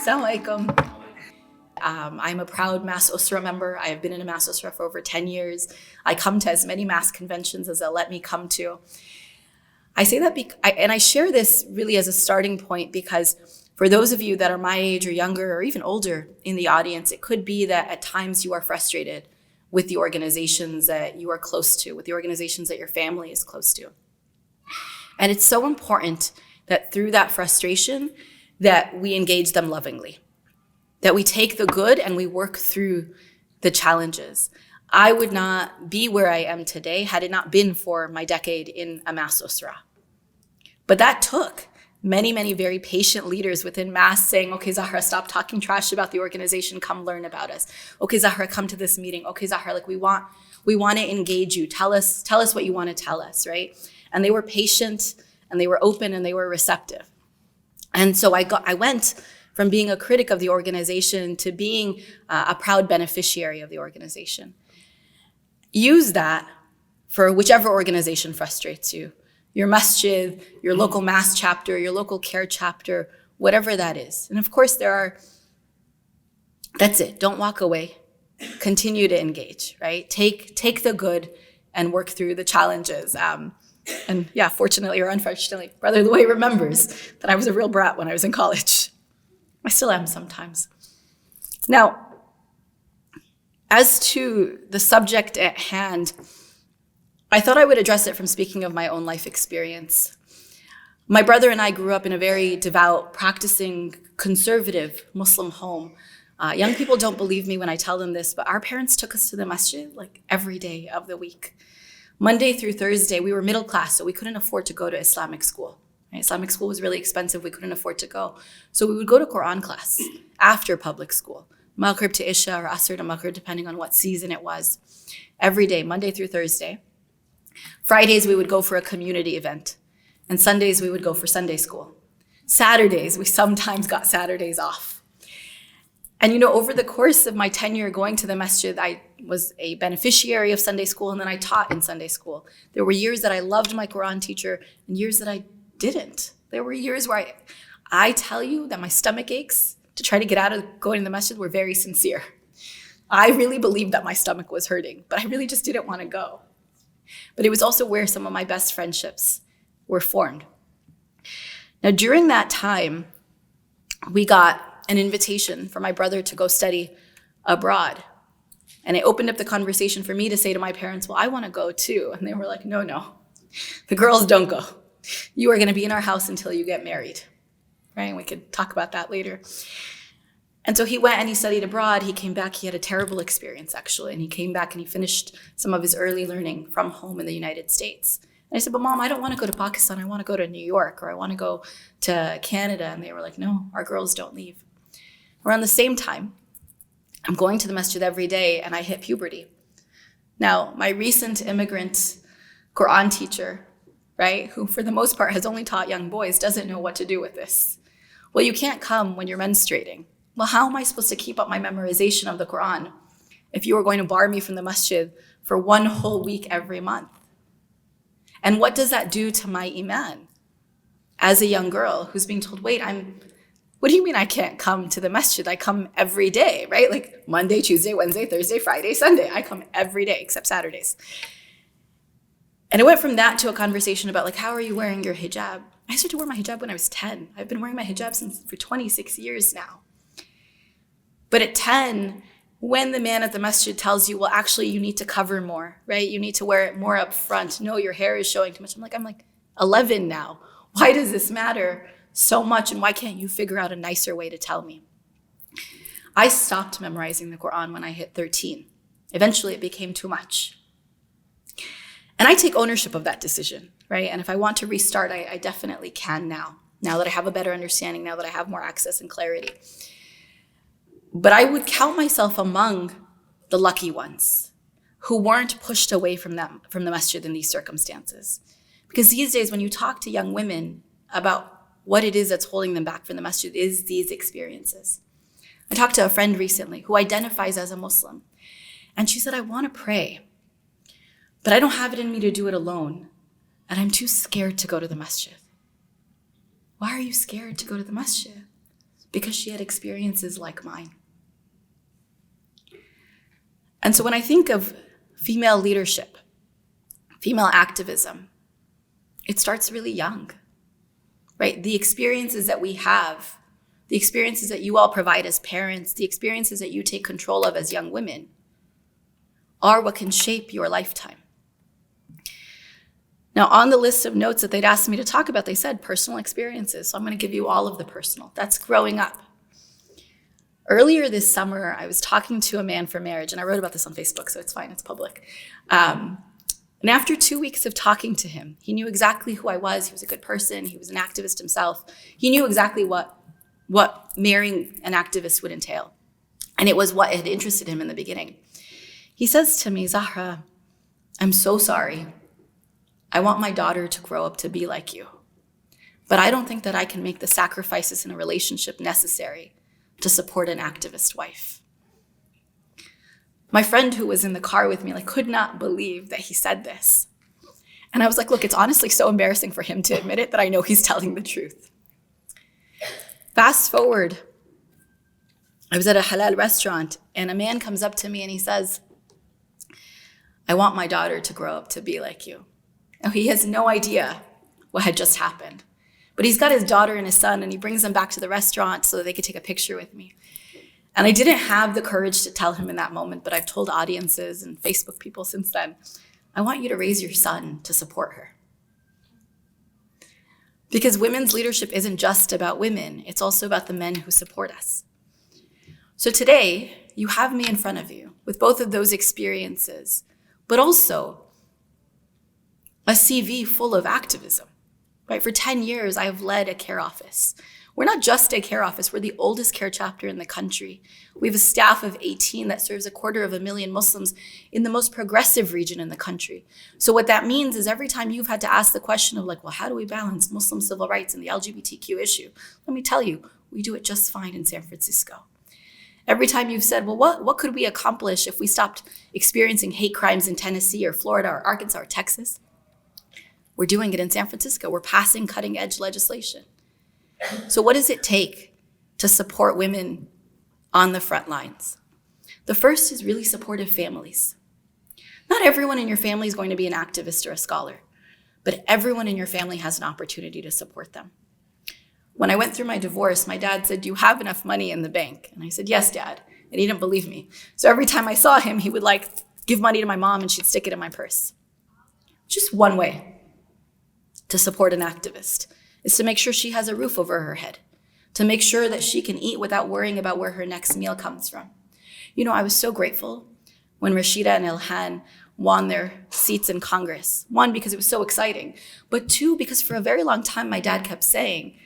Assalamu alaikum. I'm a proud MAS-ICNA member. I have been in a MAS-ICNA for over 10 years. I come to as many MAS conventions as they'll let me come to. I say that, and I share this really as a starting point because for those of you that are my age or younger or even older in the audience, it could be that at times you are frustrated with the organizations that you are close to, with the organizations that your family is close to. And it's so important that through that frustration that we engage them lovingly, that we take the good and we work through the challenges. I would not be where I am today had it not been for my decade in a MAS-ICNA. But that took many, many very patient leaders within MAS saying, okay, Zahra, stop talking trash about the organization, come learn about us. Okay, Zahra, come to this meeting. Okay, Zahra, like we want to engage you. Tell us what you want to tell us, right? And they were patient and they were open and they were receptive. And so I went from being a critic of the organization to being a proud beneficiary of the organization. Use that for whichever organization frustrates you. Your masjid, your local MAS chapter, your local care chapter, whatever that is. And of course that's it, don't walk away. Continue to engage, right? Take the good and work through the challenges. And yeah, fortunately or unfortunately, Brother Louay remembers that I was a real brat when I was in college. I still am sometimes. Now, as to the subject at hand, I thought I would address it from speaking of my own life experience. My brother and I grew up in a very devout, practicing, conservative Muslim home. Young people don't believe me when I tell them this, but our parents took us to the masjid like every day of the week. Monday through Thursday, we were middle class, so we couldn't afford to go to Islamic school. Right? Islamic school was really expensive. We couldn't afford to go. So we would go to Quran class after public school, Maghrib to Isha or Asr to Maghrib, depending on what season it was. Every day, Monday through Thursday. Fridays, we would go for a community event. And Sundays, we would go for Sunday school. Saturdays, we sometimes got Saturdays off. And over the course of my tenure going to the masjid, I was a beneficiary of Sunday school, and then I taught in Sunday school. There were years that I loved my Quran teacher and years that I didn't. There were years where I tell you that my stomach aches to try to get out of going to the masjid were very sincere. I really believed that my stomach was hurting, but I really just didn't want to go. But it was also where some of my best friendships were formed. Now, during that time, we got an invitation for my brother to go study abroad. And it opened up the conversation for me to say to my parents, well, I want to go too. And they were like, no, the girls don't go. You are going to be in our house until you get married, right? And we could talk about that later. And so he went and he studied abroad. He came back. He had a terrible experience, actually. And he came back and he finished some of his early learning from home in the United States. And I said, but Mom, I don't want to go to Pakistan. I want to go to New York, or I want to go to Canada. And they were like, no, our girls don't leave. Around the same time, I'm going to the masjid every day and I hit puberty. Now, my recent immigrant Quran teacher, right, who for the most part has only taught young boys, doesn't know what to do with this. Well, you can't come when you're menstruating. Well, how am I supposed to keep up my memorization of the Quran if you are going to bar me from the masjid for one whole week every month? And what does that do to my iman as a young girl who's being told, wait, what do you mean I can't come to the masjid? I come every day, right? Like Monday, Tuesday, Wednesday, Thursday, Friday, Sunday. I come every day except Saturdays. And it went from that to a conversation about like, how are you wearing your hijab? I started to wear my hijab when I was 10. I've been wearing my hijab for 26 years now. But at 10, when the man at the masjid tells you, well, actually you need to cover more, right? You need to wear it more up front. No, your hair is showing too much. I'm like 11 now. Why does this matter so much, and why can't you figure out a nicer way to tell me? I stopped memorizing the Quran when I hit 13. Eventually, it became too much. And I take ownership of that decision, right? And if I want to restart, I definitely can now that I have a better understanding, now that I have more access and clarity. But I would count myself among the lucky ones who weren't pushed away from the masjid in these circumstances. Because these days, when you talk to young women about what it is that's holding them back from the masjid is these experiences. I talked to a friend recently who identifies as a Muslim, and she said, I want to pray, but I don't have it in me to do it alone, and I'm too scared to go to the masjid. Why are you scared to go to the masjid? because she had experiences like mine. And so when I think of female leadership, female activism, it starts really young, right? The experiences that we have, the experiences that you all provide as parents, the experiences that you take control of as young women are what can shape your lifetime. Now, on the list of notes that they'd asked me to talk about, they said personal experiences. So I'm going to give you all of the personal. That's growing up. Earlier this summer, I was talking to a man for marriage, and I wrote about this on Facebook, so it's fine, it's public. And after 2 weeks of talking to him, he knew exactly who I was. He was a good person. He was an activist himself. He knew exactly what marrying an activist would entail. And it was what had interested him in the beginning. He says to me, Zahra, I'm so sorry. I want my daughter to grow up to be like you. But I don't think that I can make the sacrifices in a relationship necessary to support an activist wife. My friend who was in the car with me could not believe that he said this. And I was like, look, it's honestly so embarrassing for him to admit it that I know he's telling the truth. Fast forward, I was at a halal restaurant and a man comes up to me and he says, I want my daughter to grow up to be like you. Now, he has no idea what had just happened, but he's got his daughter and his son and he brings them back to the restaurant so that they could take a picture with me. And I didn't have the courage to tell him in that moment, but I've told audiences and Facebook people since then, I want you to raise your son to support her. Because women's leadership isn't just about women, it's also about the men who support us. So today, you have me in front of you with both of those experiences, but also a CV full of activism, right? For 10 years, I have led a care office. We're not just a care office, we're the oldest care chapter in the country. We have a staff of 18 that serves 250,000 Muslims in the most progressive region in the country. So what that means is every time you've had to ask the question of well, how do we balance Muslim civil rights and the LGBTQ issue? Let me tell you, we do it just fine in San Francisco. Every time you've said, well, what could we accomplish if we stopped experiencing hate crimes in Tennessee or Florida or Arkansas or Texas? We're doing it in San Francisco. We're passing cutting edge legislation. So what does it take to support women on the front lines? The first is really supportive families. Not everyone in your family is going to be an activist or a scholar, but everyone in your family has an opportunity to support them. When I went through my divorce, my dad said, do you have enough money in the bank? And I said, yes, Dad. And he didn't believe me. So every time I saw him, he would give money to my mom and she'd stick it in my purse. Just one way to support an activist is to make sure she has a roof over her head, to make sure that she can eat without worrying about where her next meal comes from. I was so grateful when Rashida and Ilhan won their seats in Congress. One, because it was so exciting, but two, because for a very long time, my dad kept saying,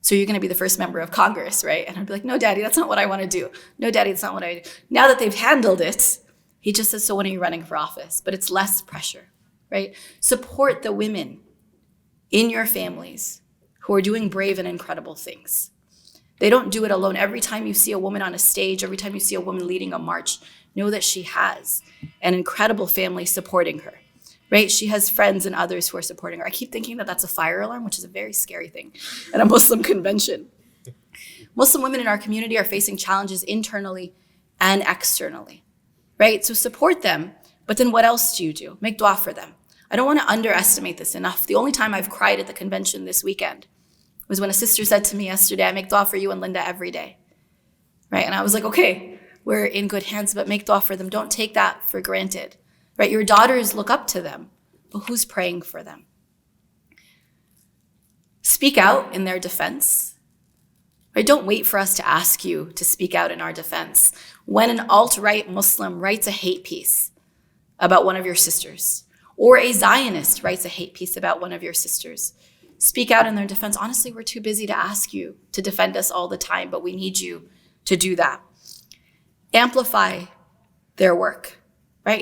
so you're gonna be the first member of Congress, right? And I'd be like, no, Daddy, that's not what I wanna do. No, Daddy, that's not what I do. Now that they've handled it, he just says, so when are you running for office? But it's less pressure, right? Support the women in your families who are doing brave and incredible things. They don't do it alone. Every time you see a woman on a stage, every time you see a woman leading a march, know that she has an incredible family supporting her, right? She has friends and others who are supporting her. I keep thinking that that's a fire alarm, which is a very scary thing at a Muslim convention. Muslim women in our community are facing challenges internally and externally, right? So support them, but then what else do you do? Make dua for them. I don't want to underestimate this enough. The only time I've cried at the convention this weekend was when a sister said to me yesterday, I make dua for you and Linda every day, right? And I was like, okay, we're in good hands, but make dua for them. Don't take that for granted, right? Your daughters look up to them, but who's praying for them? Speak out in their defense, right? Don't wait for us to ask you to speak out in our defense. When an alt-right Muslim writes a hate piece about one of your sisters, or a Zionist writes a hate piece about one of your sisters, speak out in their defense. Honestly, we're too busy to ask you to defend us all the time, but we need you to do that. Amplify their work, right?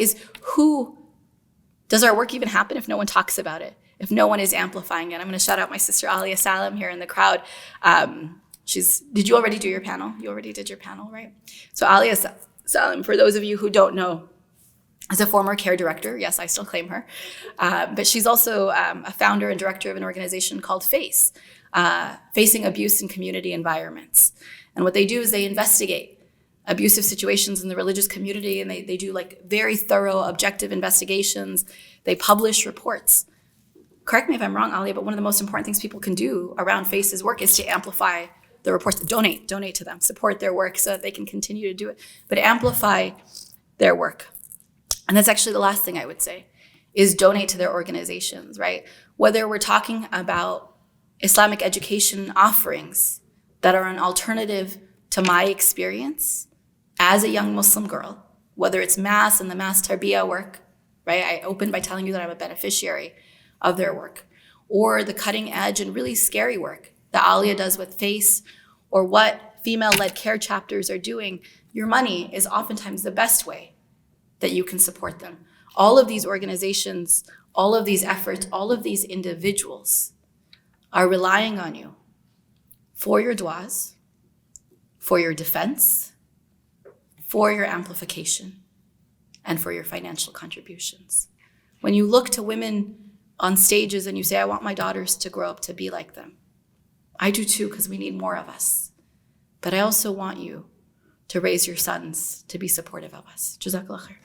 Does our work even happen if no one talks about it? If no one is amplifying it? I'm gonna shout out my sister Alia Salam here in the crowd. Did you already do your panel? You already did your panel, right? So Alia Salam, for those of you who don't know, is a former care director. Yes, I still claim her. But she's also a founder and director of an organization called FACE, Facing Abuse in Community Environments. And what they do is they investigate abusive situations in the religious community, and they do like very thorough, objective investigations. They publish reports. Correct me if I'm wrong, Alia, but one of the most important things people can do around FACE's work is to amplify the reports. Donate to them, support their work so that they can continue to do it, but amplify their work. And that's actually the last thing I would say, is donate to their organizations, right? Whether we're talking about Islamic education offerings that are an alternative to my experience as a young Muslim girl, whether it's MAS and the MAS Tarbiyah work, right? I opened by telling you that I'm a beneficiary of their work, or the cutting edge and really scary work that Alia does with FACE, or what female-led care chapters are doing. Your money is oftentimes the best way that you can support them. All of these organizations, all of these efforts, all of these individuals are relying on you for your du'as, for your defense, for your amplification, and for your financial contributions. When you look to women on stages and you say, I want my daughters to grow up to be like them, I do too, because we need more of us. But I also want you to raise your sons to be supportive of us. Jazakallah khair.